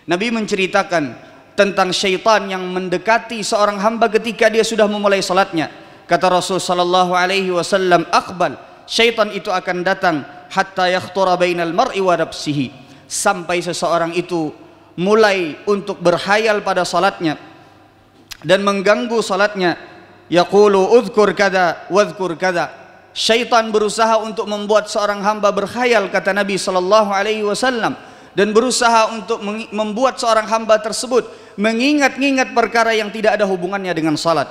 Nabi menceritakan tentang syaitan yang mendekati seorang hamba ketika dia sudah memulai salatnya. Kata Rasul sallallahu alaihi wasallam, "Aqbal." Syaitan itu akan datang hatta yakhtura bainal mar'i wa nafsihi, sampai seseorang itu mulai untuk berhayal pada salatnya dan mengganggu salatnya. Yaqulu udhkur kada wadhkur kada. Syaitan berusaha untuk membuat seorang hamba berkhayal, kata Nabi sallallahu alaihi wasallam, dan berusaha untuk membuat seorang hamba tersebut mengingat-ingat perkara yang tidak ada hubungannya dengan salat.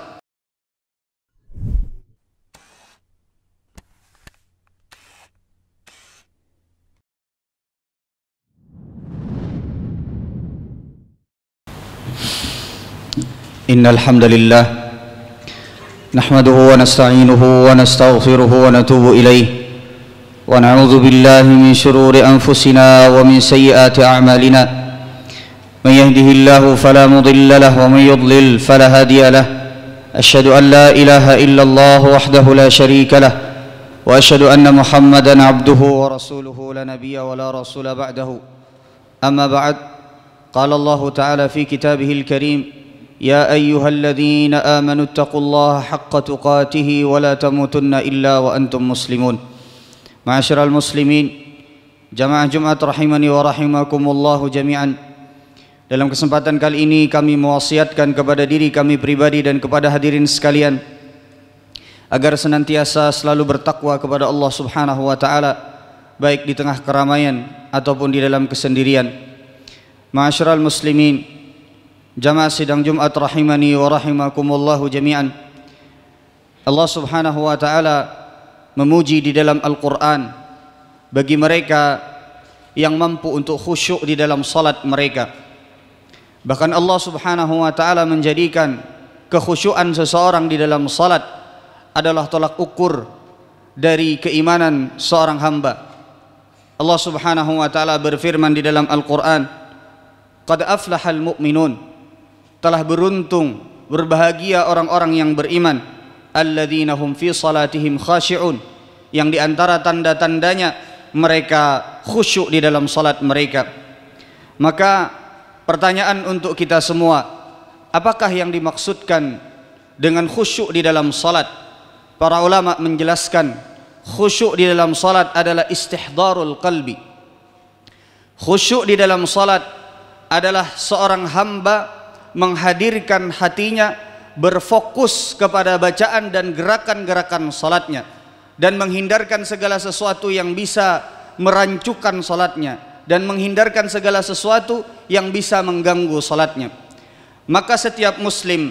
Innal hamdalillah nahmaduhu wa nasta'inuhu wa nastaghfiruhu wa natubu ilayh. ونعوذ بالله من شرور أنفسنا ومن سيئات أعمالنا من يهده الله فلا مضل له ومن يضلل فلا هادي له أشهد أن لا إله إلا الله وحده لا شريك له وأشهد أن محمدا عبده ورسوله لا نبي ولا رسول بعده أما بعد قال الله تعالى في كتابه الكريم يا أيها الذين آمنوا اتقوا الله حق تقاته ولا تموتن إلا وأنتم مسلمون. Ma'asyiral muslimin, jamaah Jumat rahimani wa rahimakumullahu jami'an. Dalam kesempatan kali ini kami mewasiatkan kepada diri kami pribadi dan kepada hadirin sekalian agar senantiasa selalu bertakwa kepada Allah Subhanahu wa taala, baik di tengah keramaian ataupun di dalam kesendirian. Ma'asyiral muslimin, jamaah sidang Jumat rahimani wa rahimakumullahu jami'an. Allah Subhanahu wa taala memuji di dalam Al-Quran bagi mereka yang mampu untuk khusyuk di dalam salat mereka. Bahkan Allah Subhanahu wa taala menjadikan kekhusyuan seseorang di dalam salat adalah tolak ukur dari keimanan seorang hamba. Allah Subhanahu wa taala berfirman di dalam Al-Quran, "Qad aflahal mu'minun." Telah beruntung, berbahagia orang-orang yang beriman. Alladzina hum fi salatihim khashi'un, yang diantara tanda-tandanya mereka khusyuk di dalam salat mereka. Maka pertanyaan untuk kita semua, apakah yang dimaksudkan dengan khusyuk di dalam salat? Para ulama menjelaskan khusyuk di dalam salat adalah istihdarul qalbi. Khusyuk di dalam salat adalah seorang hamba menghadirkan hatinya, berfokus kepada bacaan dan gerakan-gerakan salatnya, dan menghindarkan segala sesuatu yang bisa merancukan salatnya, dan menghindarkan segala sesuatu yang bisa mengganggu salatnya. Maka setiap muslim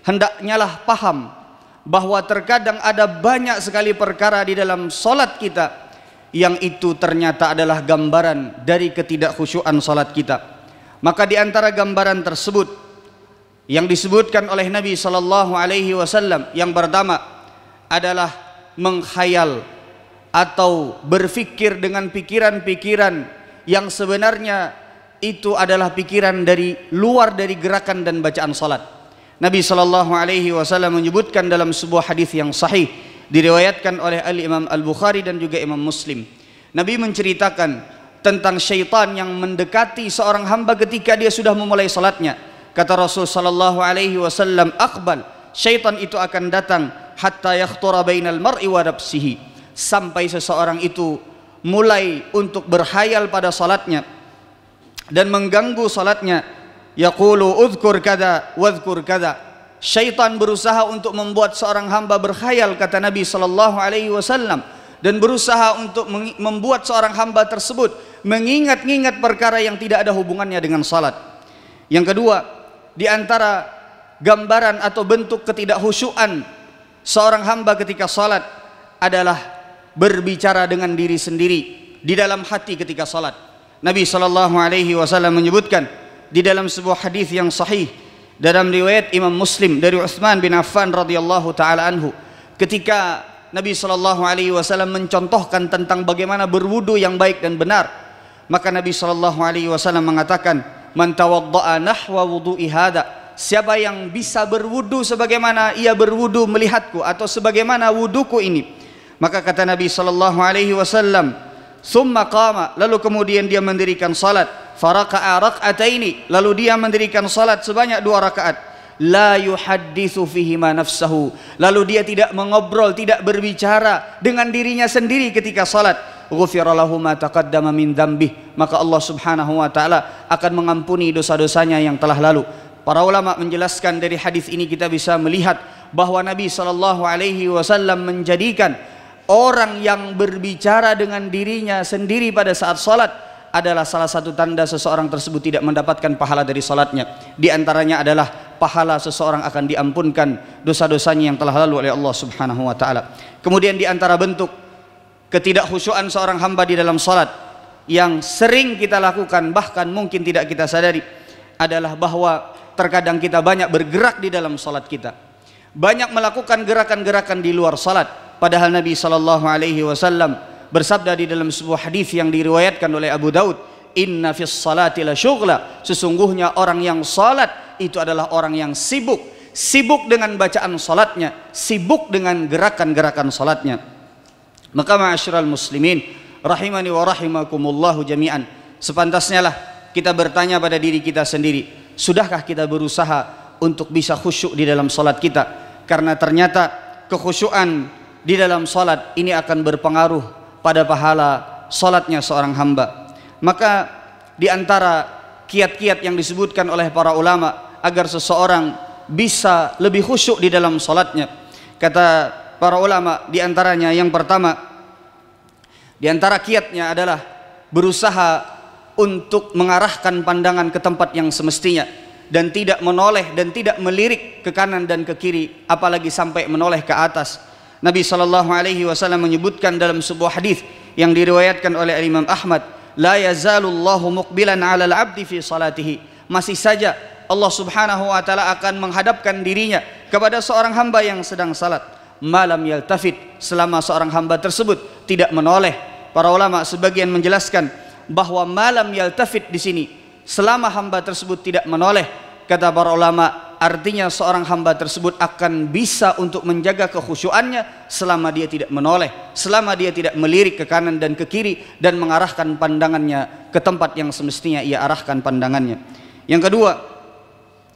hendaknya lah paham bahwa terkadang ada banyak sekali perkara di dalam salat kita yang itu ternyata adalah gambaran dari ketidakkhusyuan salat kita. Maka di antara gambaran tersebut yang disebutkan oleh Nabi sallallahu alaihi wasallam yang pertama adalah menghayal atau berfikir dengan pikiran-pikiran yang sebenarnya itu adalah pikiran dari luar dari gerakan dan bacaan salat. Nabi sallallahu alaihi wasallam menyebutkan dalam sebuah hadis yang sahih diriwayatkan oleh Al-Imam Al-Bukhari dan juga Imam Muslim. Nabi menceritakan tentang syaitan yang mendekati seorang hamba ketika dia sudah memulai salatnya. Kata Rasul sallallahu alaihi wasallam, "Aqbal." Syaitan itu akan datang hatta yakhtura bainal mar'i wa nafsihi, sampai seseorang itu mulai untuk berhayal pada salatnya dan mengganggu salatnya. Yaqulu udhkur kada wadhkur kada. Syaitan berusaha untuk membuat seorang hamba berkhayal, kata Nabi sallallahu alaihi wasallam, dan berusaha untuk membuat seorang hamba tersebut mengingat-ingat perkara yang tidak ada hubungannya dengan salat. Yang kedua, di antara gambaran atau bentuk ketidakkhusyuan seorang hamba ketika salat adalah berbicara dengan diri sendiri di dalam hati ketika salat. Nabi sallallahu alaihi wasallam menyebutkan di dalam sebuah hadis yang sahih dalam riwayat Imam Muslim dari Utsman bin Affan radhiyallahu taala anhu, ketika Nabi sallallahu alaihi wasallam mencontohkan tentang bagaimana berwudu yang baik dan benar, maka Nabi sallallahu alaihi wasallam mengatakan, "Man tawadda'a nahwa wudu'i hada." Siapa yang bisa berwudu sebagaimana ia berwudu melihatku atau sebagaimana wuduku ini, maka kata Nabi sallallahu alaihi wasallam, Tsumma qama, lalu kemudian dia mendirikan salat, faraka'a rak'ataini, lalu dia mendirikan salat sebanyak 2 rakaat. La yuhadditsu fihima nafsahu, lalu dia tidak mengobrol, tidak berbicara dengan dirinya sendiri ketika salat. Ghufira lahu ma taqaddama min dzambih, maka Allah Subhanahu wa taala akan mengampuni dosa-dosanya yang telah lalu. Para ulama menjelaskan dari hadis ini kita bisa melihat bahwa Nabi sallallahu alaihi wasallam menjadikan orang yang berbicara dengan dirinya sendiri pada saat salat adalah salah satu tanda seseorang tersebut tidak mendapatkan pahala dari salatnya. Di antaranya adalah pahala seseorang akan diampunkan dosa-dosanya yang telah lalu oleh Allah Subhanahu wa taala. Kemudian di antara bentuk ketidakkhusyuan seorang hamba di dalam salat yang sering kita lakukan, bahkan mungkin tidak kita sadari, adalah bahwa terkadang kita banyak bergerak di dalam salat kita, banyak melakukan gerakan-gerakan di luar salat. Padahal Nabi sallallahu alaihi wasallam bersabda di dalam sebuah hadis yang diriwayatkan oleh Abu Daud, inna fis salati la syughla, sesungguhnya orang yang salat itu adalah orang yang sibuk dengan bacaan salatnya, sibuk dengan gerakan-gerakan salatnya. Maka ma'asyiral muslimin rahimani wa rahimakumullahu jami'an, sepantasnya lah kita bertanya pada diri kita sendiri, sudahkah kita berusaha untuk bisa khusyuk di dalam salat kita? Karena ternyata kekhusyuan di dalam salat ini akan berpengaruh pada pahala salatnya seorang hamba. Maka di antara kiat-kiat yang disebutkan oleh para ulama agar seseorang bisa lebih khusyuk di dalam salatnya, kata para ulama, di antaranya yang pertama, di antara kiatnya adalah berusaha untuk mengarahkan pandangan ke tempat yang semestinya dan tidak menoleh dan tidak melirik ke kanan dan ke kiri, apalagi sampai menoleh ke atas. Nabi sallallahu alaihi wasallam menyebutkan dalam sebuah hadis yang diriwayatkan oleh Imam Ahmad, la yazalullahu muqbilan 'alal 'abdi fi salatihi, masih saja Allah Subhanahu wa taala akan menghadapkan dirinya kepada seorang hamba yang sedang salat, malam yaltafit, selama seorang hamba tersebut tidak menoleh. Para ulama sebagian menjelaskan bahwa malam yaltafit di sini, selama hamba tersebut tidak menoleh, kata para ulama, artinya seorang hamba tersebut akan bisa untuk menjaga kekhusyuannya selama dia tidak menoleh, selama dia tidak melirik ke kanan dan ke kiri dan mengarahkan pandangannya ke tempat yang semestinya ia arahkan pandangannya. Yang kedua,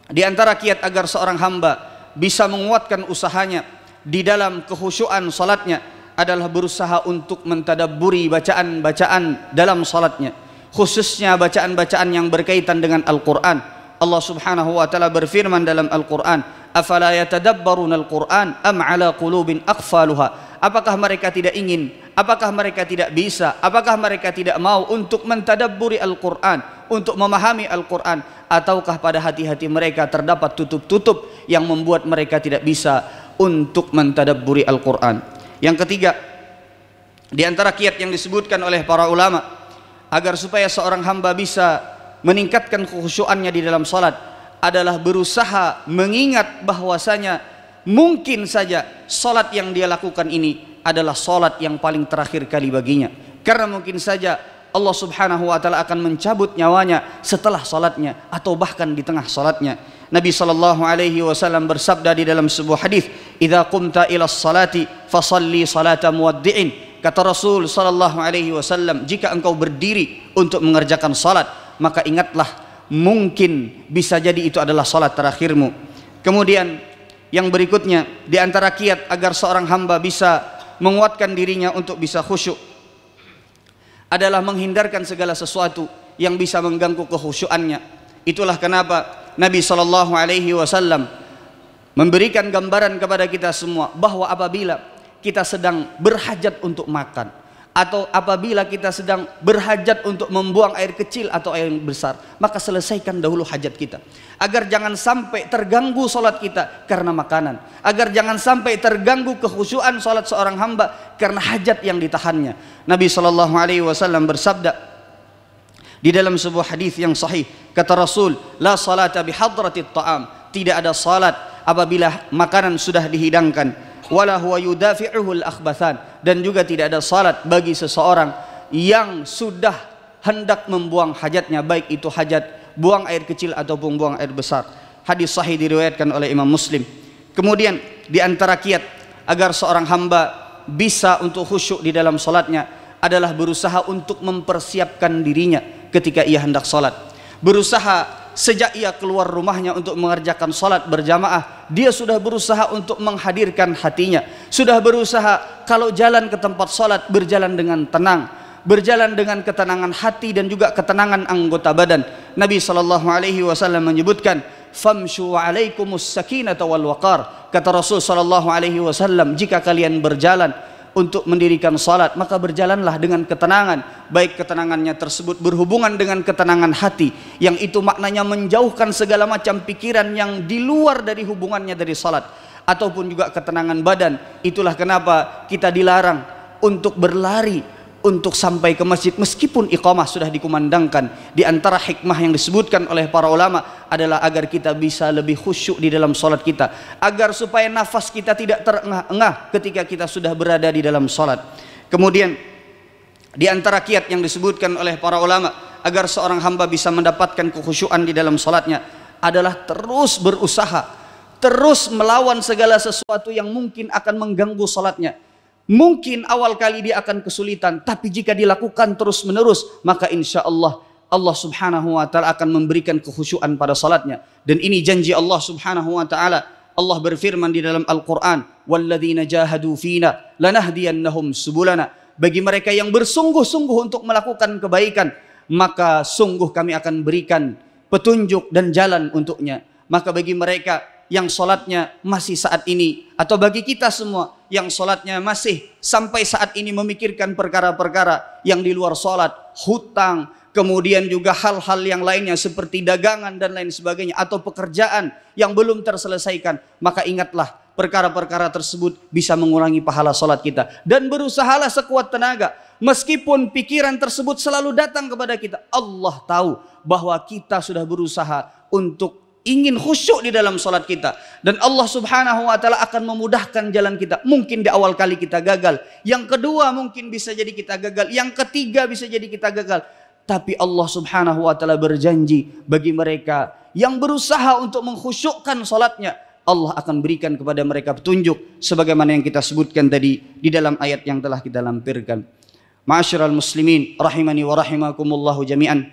di antara kiat agar seorang hamba bisa menguatkan usahanya di dalam kekhusyuan salatnya adalah berusaha untuk mentadabburi bacaan-bacaan dalam salatnya, khususnya bacaan-bacaan yang berkaitan dengan Al-Quran. Allah Subhanahu wa taala berfirman dalam Al-Quran, afala yatadabbaruna al-Quran am ala qulubin aqfaluha, apakah mereka tidak ingin, apakah mereka tidak bisa, apakah mereka tidak mau untuk mentadabburi Al-Quran, untuk memahami Al-Quran, ataukah pada hati-hati mereka terdapat tutup-tutup yang membuat mereka tidak bisa untuk mentadabburi Al-Quran. Yang ketiga, di antara kiat yang disebutkan oleh para ulama agar supaya seorang hamba bisa meningkatkan kekhusyuannya di dalam salat adalah berusaha mengingat bahwasanya mungkin saja salat yang dia lakukan ini adalah salat yang paling terakhir kali baginya, karena mungkin saja Allah Subhanahu wa taala akan mencabut nyawanya setelah salatnya atau bahkan di tengah salatnya. Nabi sallallahu alaihi wasallam bersabda di dalam sebuah hadis, "Idza qumta ila sholati fasalli salata muwaddi'in." Kata Rasul sallallahu alaihi wasallam, jika engkau berdiri untuk mengerjakan salat, maka ingatlah mungkin bisa jadi itu adalah salat terakhirmu. Kemudian yang berikutnya, di antara kiat agar seorang hamba bisa menguatkan dirinya untuk bisa khusyuk adalah menghindarkan segala sesuatu yang bisa mengganggu kekhusyuannya. Itulah kenapa Nabi sallallahu alaihi wasallam memberikan gambaran kepada kita semua bahwa apabila kita sedang berhajat untuk makan, atau apabila kita sedang berhajat untuk membuang air kecil atau air besar, maka selesaikan dahulu hajat kita, agar jangan sampai terganggu salat kita karena makanan, agar jangan sampai terganggu kekhusyuan salat seorang hamba karena hajat yang ditahannya. Nabi sallallahu alaihi wasallam bersabda di dalam sebuah hadis yang sahih, kata Rasul, la salata bihadratit ta'am, tidak ada salat apabila makanan sudah dihidangkan, wala huwa yudafi'uhu al-akhbathan, dan juga tidak ada salat bagi seseorang yang sudah hendak membuang hajatnya, baik itu hajat buang air kecil ataupun buang air besar. Hadis sahih diriwayatkan oleh Imam Muslim. Kemudian di antara kiat agar seorang hamba bisa untuk khusyuk di dalam salatnya adalah berusaha untuk mempersiapkan dirinya ketika ia hendak salat. Berusaha sejak ia keluar rumahnya untuk mengerjakan salat berjamaah, dia sudah berusaha untuk menghadirkan hatinya. Sudah berusaha kalau jalan ke tempat salat berjalan dengan tenang, berjalan dengan ketenangan hati dan juga ketenangan anggota badan. Nabi SAW menyebutkan, famshu alaikumus sakinata wal waqar. Kata Rasul SAW, jika kalian berjalan untuk mendirikan salat, maka berjalanlah dengan ketenangan, baik ketenangannya tersebut berhubungan dengan ketenangan hati, yang itu maknanya menjauhkan segala macam pikiran yang di luar dari hubungannya dari salat, ataupun juga ketenangan badan. Itulah kenapa kita dilarang untuk berlari untuk sampai ke masjid meskipun iqamah sudah dikumandangkan. Di antara hikmah yang disebutkan oleh para ulama adalah agar kita bisa lebih khusyuk di dalam salat kita, agar supaya nafas kita tidak terengah-engah ketika kita sudah berada di dalam salat. Kemudian di antara kiat yang disebutkan oleh para ulama agar seorang hamba bisa mendapatkan kekhusyuan di dalam salatnya adalah terus berusaha, terus melawan segala sesuatu yang mungkin akan mengganggu salatnya. Mungkin awal kali dia akan kesulitan, tapi jika dilakukan terus menerus, maka insya Allah Allah subhanahu wa ta'ala akan memberikan kekhusyuan pada salatnya. Dan ini janji Allah subhanahu wa ta'ala. Allah berfirman di dalam Al-Quran, walladzina jahadu fina lanahdiyannahum subulana. Bagi mereka yang bersungguh-sungguh untuk melakukan kebaikan, maka sungguh kami akan berikan petunjuk dan jalan untuknya. Maka bagi mereka yang solatnya masih saat ini, atau bagi kita semua yang solatnya masih sampai saat ini memikirkan perkara-perkara yang di luar solat, hutang, kemudian juga hal-hal yang lainnya seperti dagangan dan lain sebagainya, atau pekerjaan yang belum terselesaikan, maka ingatlah perkara-perkara tersebut bisa mengurangi pahala solat kita. Dan berusahalah sekuat tenaga, meskipun pikiran tersebut selalu datang kepada kita, Allah tahu bahwa kita sudah berusaha untuk ingin khusyuk di dalam salat kita, dan Allah subhanahu wa ta'ala akan memudahkan jalan kita. Mungkin di awal kali kita gagal, yang kedua mungkin bisa jadi kita gagal, yang ketiga bisa jadi kita gagal, tapi Allah subhanahu wa ta'ala berjanji bagi mereka yang berusaha untuk mengkhusyukkan salatnya, Allah akan berikan kepada mereka petunjuk sebagaimana yang kita sebutkan tadi di dalam ayat yang telah kita lampirkan. Ma'asyiral muslimin rahimani wa rahimakumullahu jami'an.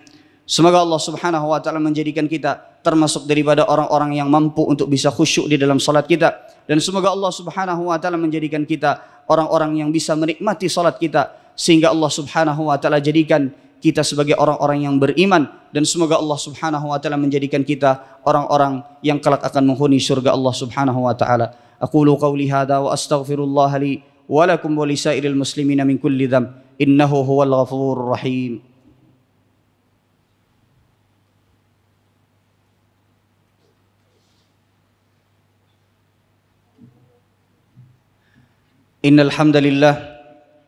Semoga Allah subhanahu wa ta'ala menjadikan kita termasuk daripada orang-orang yang mampu untuk bisa khusyuk di dalam salat kita, dan semoga Allah subhanahu wa ta'ala menjadikan kita orang-orang yang bisa menikmati salat kita, sehingga Allah subhanahu wa ta'ala jadikan kita sebagai orang-orang yang beriman, dan semoga Allah subhanahu wa ta'ala menjadikan kita orang-orang yang kelak akan menghuni surga Allah subhanahu wa ta'ala. Aqulu qawli hadha wa astaghfirullah li wa lakum wa lisairil muslimina min kulli dhanb innahu huwal ghafurur rahim. Innal hamdalillah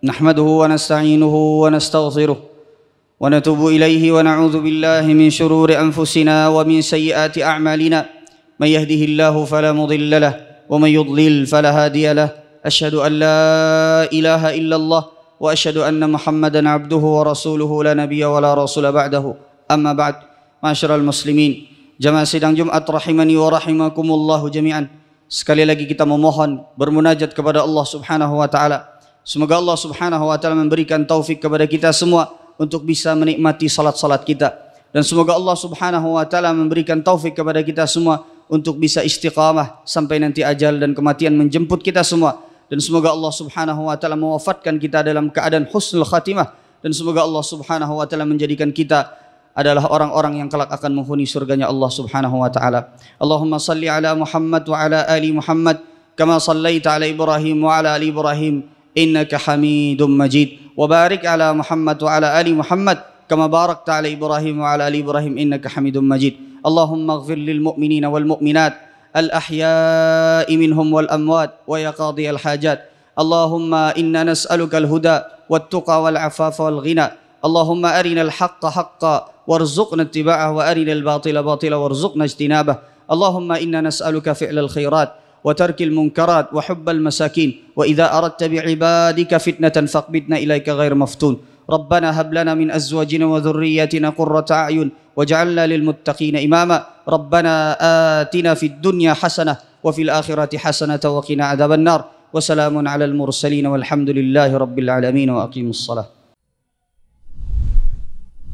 nahmaduhu wa nasta'inuhu wa nastaghfiruh wa natubu ilaihi wa na'udzu billahi min shururi anfusina wa min sayyiati a'malina. May yahdihillahu fala mudilla lahu wa may yudlil fala hadiya lahu. Asyhadu an la ilaha illallah wa asyhadu anna Muhammadan abduhu wa rasuluhu la nabiyya wa la rasula ba'dahu. Amma ba'd. Ma'asyiral muslimin, jamaah sidang Jumat rahimani wa rahimakumullahu jami'an. Sekali lagi kita memohon, bermunajat kepada Allah subhanahu wa ta'ala. Semoga Allah subhanahu wa ta'ala memberikan taufik kepada kita semua untuk bisa menikmati salat-salat kita. Dan semoga Allah subhanahu wa ta'ala memberikan taufik kepada kita semua untuk bisa istiqamah sampai nanti ajal dan kematian menjemput kita semua. Dan semoga Allah subhanahu wa ta'ala mewafatkan kita dalam keadaan husnul khatimah. Dan semoga Allah subhanahu wa ta'ala menjadikan kita adalah orang-orang yang kelak akan menghuni surganya Allah subhanahu wa ta'ala. Allahumma salli ala Muhammad wa ala ali Muhammad kama sallaita ala Ibrahim wa ala ali Ibrahim innaka hamidum majid, wa barik ala Muhammad wa ala ali Muhammad kama barakta ala Ibrahim wa ala ali Ibrahim innaka hamidum majid. Allahumma ighfir lil mu'minina wal mu'minat al ahya'i minhum wal amwat wa ya qadi al hajat. Allahumma inna nas'aluka al huda wat tuqa wal afafa wal ghina. Allahumma arina al haqqa haqqa warzuqna ittiba'ah wa arina al-batila batila warzuqna ijtinabah. Allahumma inna nas'aluka fi'lal khairat wa tarkil munkarat wa hubbal masakin wa idza aradta bi'ibadika fitnatan faqbidna ilaika ghair maftun. Rabbana hab lana min azwajina wa dhurriyyatina qurrata a'yun waj'alna lil muttaqina imama. Rabbana atina fid dunya hasanah wa fil akhirati hasanah wa qina adzabannar. Wa salamun 'alal mursalin walhamdulillahi rabbil alamin wa aqimus shalah.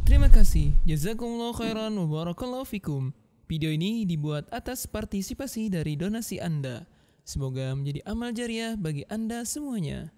Terima kasih. Jazakumullah khairan wa barakallahu fikum. Video ini dibuat atas partisipasi dari donasi Anda. Semoga menjadi amal jariah bagi Anda semuanya.